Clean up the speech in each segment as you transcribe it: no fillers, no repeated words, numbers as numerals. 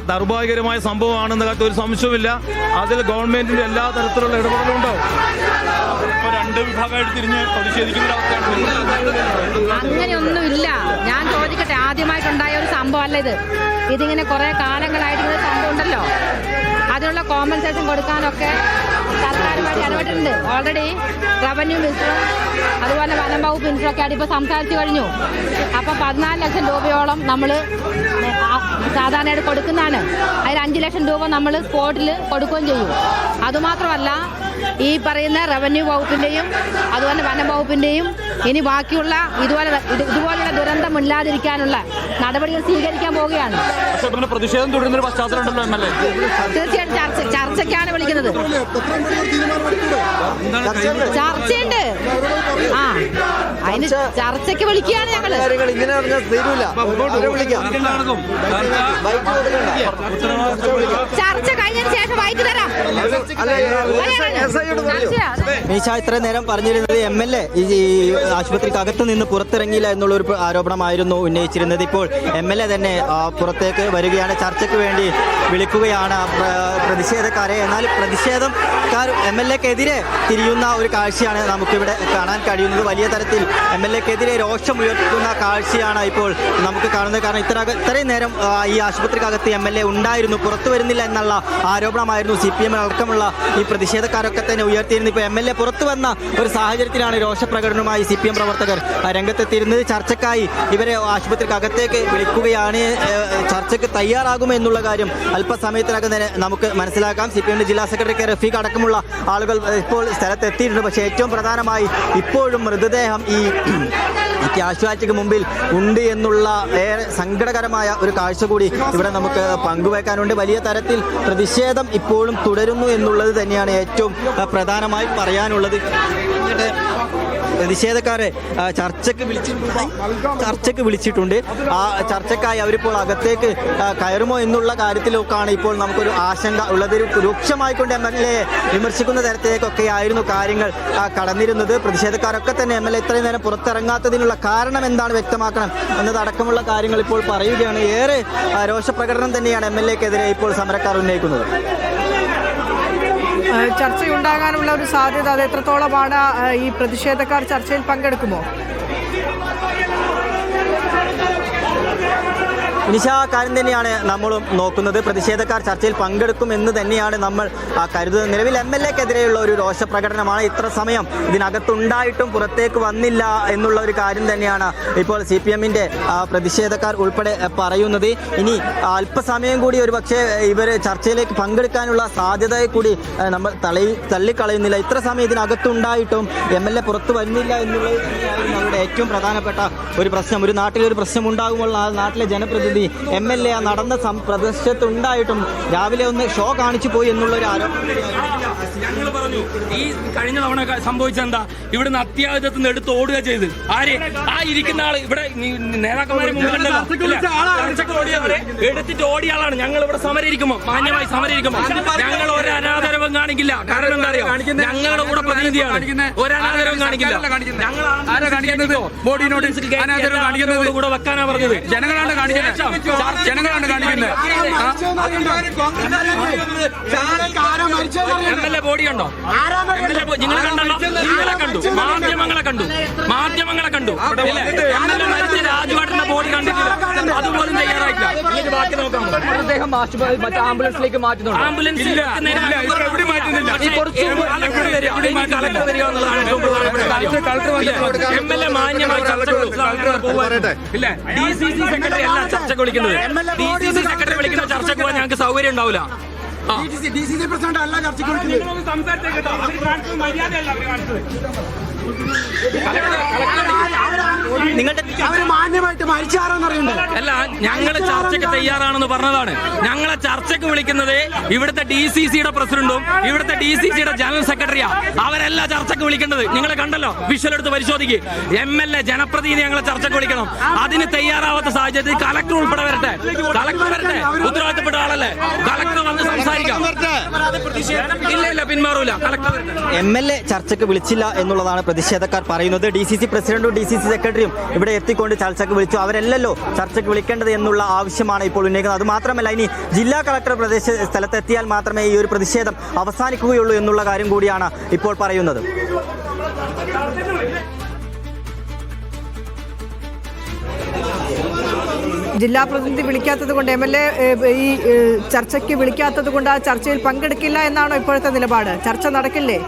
ദൗർഭാഗ്യകരമായ സംഭവമാണെന്ന കാര്യത്തിൽ ഒരു സംശയവുമില്ല. അതിൽ ഗവൺമെന്റിന്റെ എല്ലാ തരത്തിലുള്ള ഇടപെടലും ഉണ്ടാവും. രണ്ട് വിഭാഗമായിട്ട് തിരിഞ്ഞ് പ്രതിഷേധിക്കുന്ന അങ്ങനെയൊന്നുമില്ല. ഞാൻ ചോദിക്കട്ടെ, ആദ്യമായിട്ടുണ്ടായ ഒരു സംഭവമല്ല ഇതിങ്ങനെ കുറെ കാലങ്ങളായിട്ട് സംഭവം ഉണ്ടല്ലോ. അതിനുള്ള കോമ്പൻസേഷൻ കൊടുക്കാനൊക്കെ സർക്കാരുമായിട്ട് ഇടപെട്ടിട്ടുണ്ട്. ഓൾറെഡി റവന്യൂ മിനിസ്റ്ററും അതുപോലെ വനം വകുപ്പ് മിനിസ്റ്ററൊക്കെ ആയിട്ട് ഇപ്പോൾ സംസാരിച്ചു കഴിഞ്ഞു. അപ്പം 14 ലക്ഷം രൂപയോളം നമ്മൾ സാധാരണയായിട്ട് കൊടുക്കുന്നതാണ്. അതിൽ 5 ലക്ഷം രൂപ നമ്മൾ സ്പോട്ടിൽ കൊടുക്കുകയും ചെയ്യും. അതുമാത്രമല്ല, ഈ പറയുന്ന റവന്യൂ വകുപ്പിൻ്റെയും അതുപോലെ വനം വകുപ്പിൻ്റെയും ഇനി ബാക്കിയുള്ള ഇതുപോലുള്ള ദുരന്തമില്ലാതിരിക്കാനുള്ള നടപടികൾ സ്വീകരിക്കാൻ പോവുകയാണ്. പ്രതിഷേധം തുടരുന്ന പശ്ചാത്തലമുണ്ടല്ലോ. തീർച്ചയായിട്ടും ചർച്ചയ്ക്കാണ് വിളിക്കുന്നത്. ചർച്ചയുണ്ട്. അതിന് ചർച്ചയ്ക്ക് വിളിക്കുകയാണ് ഞങ്ങള്. ചർച്ച കഴിഞ്ഞതിന് ശേഷം വൈകിട്ട് തരാം. ഇത്ര നേരം പറഞ്ഞിരുന്നത് MLA ഈ ആശുപത്രിക്കകത്ത് നിന്ന് പുറത്തിറങ്ങിയില്ല എന്നുള്ള ഒരു ആരോപണമായിരുന്നു ഉന്നയിച്ചിരുന്നത്. ഇപ്പോൾ MLA തന്നെ പുറത്തേക്ക് വരികയാണ്, ചർച്ചയ്ക്ക് വേണ്ടി വിളിക്കുകയാണ് പ്രതിഷേധക്കാരെ. എന്നാൽ പ്രതിഷേധക്കാർ MLAക്കെതിരെ തിരിയുന്ന ഒരു കാഴ്ചയാണ് നമുക്കിവിടെ കാണാൻ കഴിയുന്നത്. വലിയ തരത്തിൽ MLAക്കെതിരെ രോഷമുയർത്തുന്ന കാഴ്ചയാണ് ഇപ്പോൾ നമുക്ക് കാണുന്നത്. കാരണം ഇത്രയും നേരം ഈ ആശുപത്രിക്കകത്ത് MLA ഉണ്ടായിരുന്നു, പുറത്തു വരുന്നില്ല എന്നുള്ള ആരോപണമായിരുന്നു CPM അടക്കമുള്ള ഈ പ്രതിഷേധക്കാരൊക്കെ തന്നെ ഉയർത്തിയിരുന്നു. ഇപ്പോൾ MLA പുറത്തു വന്ന ഒരു സാഹചര്യത്തിലാണ് രോഷപ്രകടനവുമായി CPM പ്രവർത്തകർ രംഗത്തെത്തിയിരുന്നത്. ചർച്ചയ്ക്കായി ഇവരെ ആശുപത്രിക്കകത്തേക്ക് വിളിക്കുകയാണ്. ചർച്ചയ്ക്ക് തയ്യാറാകുമെന്നുള്ള കാര്യം അല്പസമയത്തിനകം തന്നെ നമുക്ക് മനസ്സിലാക്കാം. CPM ജില്ലാ സെക്രട്ടറി കെ റഫീഖ് അടക്കമുള്ള ആളുകൾ ഇപ്പോൾ സ്ഥലത്തെത്തിയിട്ടുണ്ട്. പക്ഷേ ഏറ്റവും പ്രധാനമായി ഇപ്പോഴും മൃതദേഹം ഈ ക്യാഷ്വാലിറ്റിക്ക് മുമ്പിൽ ഉണ്ട് എന്നുള്ള ഏറെ സങ്കടകരമായ ഒരു കാഴ്ച കൂടി ഇവിടെ നമുക്ക് പങ്കുവയ്ക്കാനുണ്ട്. വലിയ തരത്തിൽ പ്രതിഷേധം ഇപ്പോഴും തുടരുന്നു എന്നുള്ളത് തന്നെയാണ് ഏറ്റവും പ്രധാനമായി പറയാനുള്ളത്. പ്രതിഷേധക്കാരെ ചർച്ചയ്ക്ക് വിളിച്ചിട്ടുണ്ട്. ആ ചർച്ചയ്ക്കായി അവരിപ്പോൾ അകത്തേക്ക് കയറുമോ എന്നുള്ള കാര്യത്തിലൊക്കെയാണ് ഇപ്പോൾ നമുക്കൊരു ആശങ്ക ഉള്ളത്. രൂക്ഷമായിക്കൊണ്ട് MLA വിമർശിക്കുന്ന തരത്തിലേക്കൊക്കെ ആയിരുന്നു കാര്യങ്ങൾ കടന്നിരുന്നത്. പ്രതിഷേധക്കാരൊക്കെ തന്നെ MLA ഇത്രയും നേരം പുറത്തിറങ്ങാത്തതിനുള്ള കാരണം എന്താണ് വ്യക്തമാക്കണം എന്നതടക്കമുള്ള കാര്യങ്ങൾ ഇപ്പോൾ പറയുകയാണ്. ഏറെ രോഷപ്രകടനം തന്നെയാണ് MLAക്കെതിരെ ഇപ്പോൾ സമരക്കാർ ഉന്നയിക്കുന്നത്. ചർച്ചയുണ്ടാകാനുള്ള ഒരു സാധ്യത അത് എത്രത്തോളമാണ്? ഈ പ്രതിഷേധക്കാർ ചർച്ചയിൽ പങ്കെടുക്കുമോ? നിശ കാര്യം തന്നെയാണ് നമ്മളും നോക്കുന്നത്. പ്രതിഷേധക്കാർ ചർച്ചയിൽ പങ്കെടുക്കുമെന്ന് തന്നെയാണ് നമ്മൾ കരുതുന്നത്. നിലവിൽ MLAക്കെതിരെയുള്ള ഒരു രോഷപ്രകടനമാണ്. ഇത്ര സമയം ഇതിനകത്തുണ്ടായിട്ടും പുറത്തേക്ക് വന്നില്ല എന്നുള്ള ഒരു കാര്യം തന്നെയാണ് ഇപ്പോൾ CPMന്റെ പ്രതിഷേധക്കാർ ഉൾപ്പെടെ പറയുന്നത്. ഇനി അല്പസമയം കൂടി ഒരു പക്ഷേ ഇവർ ചർച്ചയിലേക്ക് പങ്കെടുക്കാനുള്ള സാധ്യതയെ കൂടി നമ്മൾ തള്ളിക്കളയുന്നില്ല. ഇത്ര സമയം ഇതിനകത്തുണ്ടായിട്ടും MLA പുറത്തു വരുന്നില്ല എന്നുള്ളത് തന്നെയായിരുന്നു അവരുടെ ഏറ്റവും പ്രധാനപ്പെട്ട ഒരു പ്രശ്നം. ഒരു നാട്ടിലൊരു പ്രശ്നം ഉണ്ടാകുമ്പോൾ ആ നാട്ടിലെ ജനപ്രതിനിധി MLA നടന്ന പ്രദേശത്തുണ്ടായിട്ടും രാവിലെ ഒന്ന് ഷോ കാണിച്ചു പോയി എന്നുള്ളൊരു ആരോപണം. ഞങ്ങൾ പറഞ്ഞു ഈ കഴിഞ്ഞ തവണ സംഭവിച്ചെന്താ, ഇവിടുന്ന് അത്യാവശ്യത്തിൽ നിന്ന് എടുത്ത് ഓടുക ചെയ്ത് ആ ഇരിക്കുന്ന ആള് ഇവിടെ നേതാക്കന്മാരെ എടുത്തിട്ട് ഓടിയ ആളാണ്. ഞങ്ങൾ ഇവിടെ സമരയിരിക്കുമ്പോ മാന്യമായി സമരയിരിക്കുമ്പോ ഞങ്ങൾ ഒരു അനാദരവും കാണിക്കില്ല. കാരണം എന്താ അറിയോ, ഞങ്ങളുടെ കൂടെ പ്രതിനിധിയാണ്. ഒരു അനാദരവും കാണിക്കില്ല. ഞങ്ങൾ കൂടെ വെക്കാനാ പറഞ്ഞത്. ജനങ്ങളാണ് കാണിക്കുന്നത്. MLA ബോഡി കണ്ടോ? നിങ്ങൾ കണ്ടോ? മാധ്യമങ്ങളെ കണ്ടു. MLA മരിച്ച രാജുവേട്ടന്റെ ബോഡി കണ്ടിട്ടില്ല. അതുപോലും തയ്യാറായില്ല. ബാക്കി നോക്കാം. അദ്ദേഹം ആംബുലൻസിലേക്ക് മാറ്റുന്നുണ്ട്. ആംബുലൻസ് MLA മാന്യമായി DCC സെക്രട്ടറി അല്ല ചർച്ചക്ക് വിളിക്കുന്നത്. DCC സെക്രട്ടറി വിളിക്കുന്ന ചർച്ചക്ക് പോകാൻ ഞങ്ങൾക്ക് സൗകര്യം ഉണ്ടാവില്ല. DCC പ്രസിഡന്റ് അല്ല ചർച്ചക്ക് വിളിക്കുന്നത്. മാന്യമായിട്ട് മരിച്ചാരെന്നറിയണ്ടേ? അല്ല, ഞങ്ങള് ചർച്ചയ്ക്ക് തയ്യാറാണെന്ന് പറഞ്ഞതാണ്. ഞങ്ങളെ ചർച്ചയ്ക്ക് വിളിക്കുന്നത് ഇവിടുത്തെ DCCയുടെ പ്രസിഡന്റും ഇവിടുത്തെ DCCയുടെ ജനറൽ സെക്രട്ടറിയാ. അവരല്ല ചർച്ചയ്ക്ക് വിളിക്കേണ്ടത്. നിങ്ങൾ കണ്ടല്ലോ, വിഷ്വൽ എടുത്ത് പരിശോധിക്കുക. MLA ജനപ്രതിനിധി ഞങ്ങളെ ചർച്ചയ്ക്ക് വിളിക്കണം. അതിന് തയ്യാറാവാത്ത സാഹചര്യത്തിൽ കളക്ടർ ഉൾപ്പെടെ വരട്ടെ. ഉത്തരവാദിത്തപ്പെട്ട ആളല്ലേ. കളക്ടർ വന്ന് സംസാരിക്കാം. ഇല്ല, പിന്മാറൂല. കളക്ടർ MLA ചർച്ചയ്ക്ക് വിളിച്ചില്ല എന്നുള്ളതാണ് പ്രതിഷേധക്കാർ പറയുന്നത്. DCC പ്രസിഡന്റും DCC സെക്രട്ടറിയും ഇവിടെ എത്തിക്കൊണ്ട് ചർച്ചയ്ക്ക് വിളിച്ച മരിച്ചു, അവരല്ലല്ലോ ചർച്ചയ്ക്ക് വിളിക്കേണ്ടത് എന്നുള്ള ആവശ്യമാണ് ഇപ്പോൾ ഉന്നയിക്കുന്നത്. അതുമാത്രമല്ല, ഇനി ജില്ലാ കളക്ടർ സ്ഥലത്തെത്തിയാൽ മാത്രമേ ഈ ഒരു പ്രതിഷേധം അവസാനിക്കുകയുള്ളൂ എന്നുള്ള കാര്യം കൂടിയാണ് ഇപ്പോൾ പറയുന്നത്. ജില്ലാ പ്രതിനിധി വിളിക്കാത്തത് കൊണ്ട് MLA ഈ ചർച്ചയ്ക്ക് വിളിക്കാത്തത് കൊണ്ട് ആ ചർച്ചയിൽ പങ്കെടുക്കില്ല എന്നാണോ ഇപ്പോഴത്തെ നിലപാട്? ചർച്ച നടക്കില്ലേ?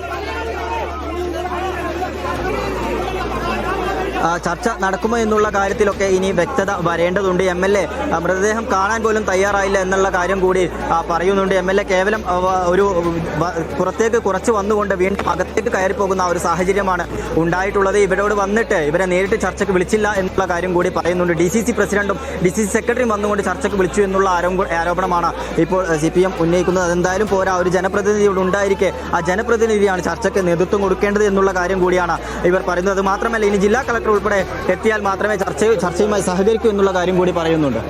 ചർച്ച നടക്കുമോ എന്നുള്ള കാര്യത്തിലൊക്കെ ഇനി വ്യക്തത വരേണ്ടതുണ്ട്. MLA മൃതദേഹം കാണാൻ പോലും തയ്യാറായില്ല എന്നുള്ള കാര്യം കൂടി പറയുന്നുണ്ട്. MLA കേവലം ഒരു പുറത്തേക്ക് കുറച്ച് വന്നുകൊണ്ട് വീണ്ടും അകത്തേക്ക് കയറി പോകുന്ന ഒരു സാഹചര്യമാണ് ഉണ്ടായിട്ടുള്ളത്. ഇവരോട് വന്നിട്ട് ഇവരെ നേരിട്ട് ചർച്ചയ്ക്ക് വിളിച്ചില്ല എന്നുള്ള കാര്യം കൂടി പറയുന്നുണ്ട്. DCC പ്രസിഡന്റും DCC സെക്രട്ടറിയും വന്നുകൊണ്ട് ചർച്ചയ്ക്ക് വിളിച്ചു എന്നുള്ള ആരോപണമാണ് ഇപ്പോൾ CPM ഉന്നയിക്കുന്നത്. അതെന്തായാലും പോരാ, ഒരു ജനപ്രതിനിധി ഇവിടെ ഉണ്ടായിരിക്കെ ആ ജനപ്രതിനിധിയാണ് ചർച്ചയ്ക്ക് നേതൃത്വം കൊടുക്കേണ്ടത് എന്നുള്ള കാര്യം കൂടിയാണ് ഇവർ പറയുന്നത്. മാത്രമല്ല, ഇനി ജില്ലാ കളക്ടർ ഉൾപ്പെടെ എത്തിയാൽ മാത്രമേ ചർച്ചയുമായി സഹകരിക്കൂ എന്നുള്ള കാര്യം കൂടി പറയുന്നുണ്ട്.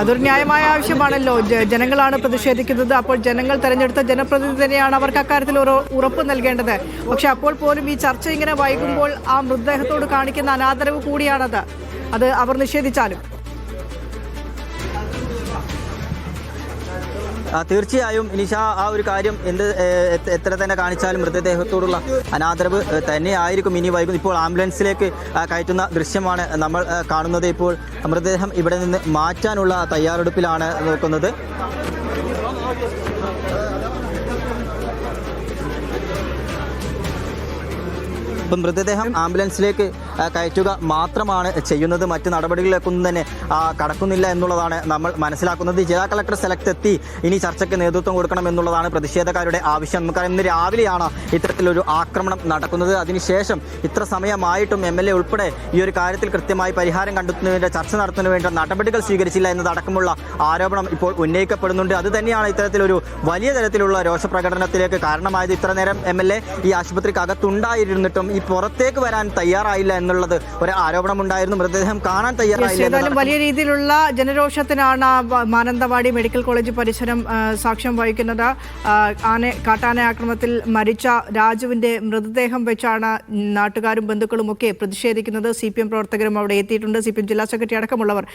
അതൊരു ന്യായമായ ആവശ്യമാണല്ലോ. ജനങ്ങളാണ് പ്രതിഷേധിക്കുന്നത്. അപ്പോൾ ജനങ്ങൾ തെരഞ്ഞെടുത്ത ജനപ്രതിനിധി തന്നെയാണ് അവർക്ക് അക്കാര്യത്തിൽ ഒരു ഉറപ്പ് നൽകേണ്ടത്. പക്ഷെ അപ്പോൾ പോലും ഈ ചർച്ച ഇങ്ങനെ വൈകുമ്പോൾ ആ മൃതദേഹത്തോട് കാണിക്കുന്ന അനാദരവ് കൂടിയാണത്. അത് അവർ നിഷേധിച്ചാലും തീർച്ചയായും നിഷ, ആ ഒരു കാര്യം എത്ര തന്നെ കാണിച്ചാലും മൃതദേഹത്തോടുള്ള അനാദരവ് തന്നെയായിരിക്കും ഇനി വൈകും. ഇപ്പോൾ ആംബുലൻസിലേക്ക് കയറ്റുന്ന ദൃശ്യമാണ് നമ്മൾ കാണുന്നത്. ഇപ്പോൾ മൃതദേഹം ഇവിടെ നിന്ന് മാറ്റാനുള്ള തയ്യാറെടുപ്പിലാണ് നോക്കുന്നത്. ഇപ്പം മൃതദേഹം ആംബുലൻസിലേക്ക് കയറ്റുക മാത്രമാണ് ചെയ്യുന്നത്. മറ്റ് നടപടികളിലേക്കൊന്നും തന്നെ കടക്കുന്നില്ല എന്നുള്ളതാണ് നമ്മൾ മനസ്സിലാക്കുന്നത്. ജില്ലാ കളക്ടർ സ്ഥലത്തെത്തി ഇനി ചർച്ചയ്ക്ക് നേതൃത്വം കൊടുക്കണം എന്നുള്ളതാണ് പ്രതിഷേധക്കാരുടെ ആവശ്യം. നമുക്കറിയാം, ഇന്ന് രാവിലെയാണ് ഇത്തരത്തിലൊരു ആക്രമണം നടക്കുന്നത്. അതിനുശേഷം ഇത്ര സമയമായിട്ടും MLA ഉൾപ്പെടെ ഈ ഒരു കാര്യത്തിൽ കൃത്യമായി പരിഹാരം കണ്ടെത്തുന്നതിൻ്റെ ചർച്ച നടത്തുന്നതിന് വേണ്ട നടപടികൾ സ്വീകരിച്ചില്ല എന്നതടക്കമുള്ള ആരോപണം ഇപ്പോൾ ഉന്നയിക്കപ്പെടുന്നുണ്ട്. അത് തന്നെയാണ് ഇത്തരത്തിലൊരു വലിയ തരത്തിലുള്ള രോഷപ്രകടനത്തിലേക്ക് കാരണമായത്. ഇത്ര നേരം MLA ഈ ആശുപത്രിക്ക് അകത്തുണ്ടായിരുന്നിട്ടും ഈ പുറത്തേക്ക് വരാൻ തയ്യാറായില്ല എന്നുള്ളത് ഒരു ആരോപണമുണ്ടായിരുന്നു. മൃതദേഹം കാണാൻ തയ്യാറായില്ല. വലിയ രീതിയിലുള്ള ജനരോഷത്തിനാണ് മാനന്തവാടി മെഡിക്കൽ കോളേജ് പരിസരം സാക്ഷ്യം വഹിക്കുന്നത്. കാട്ടാന ആക്രമണത്തിൽ മരിച്ച രാജുവിന്റെ മൃതദേഹം വെച്ചാണ് നാട്ടുകാരും ബന്ധുക്കളും ഒക്കെ പ്രതിഷേധിക്കുന്നത്. CPM പ്രവർത്തകരും അവിടെ എത്തിയിട്ടുണ്ട്. CPM ജില്ലാ സെക്രട്ടറി അടക്കമുള്ളവർ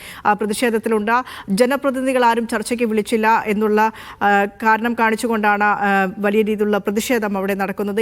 പ്രതിഷേധത്തിലുണ്ട്. ജനപ്രതിനിധികൾ ആരും ചർച്ചയ്ക്ക് വിളിച്ചില്ല എന്നുള്ള കാരണം കാണിച്ചുകൊണ്ടാണ് വലിയ രീതിയിലുള്ള പ്രതിഷേധം അവിടെ നടക്കുന്നത്.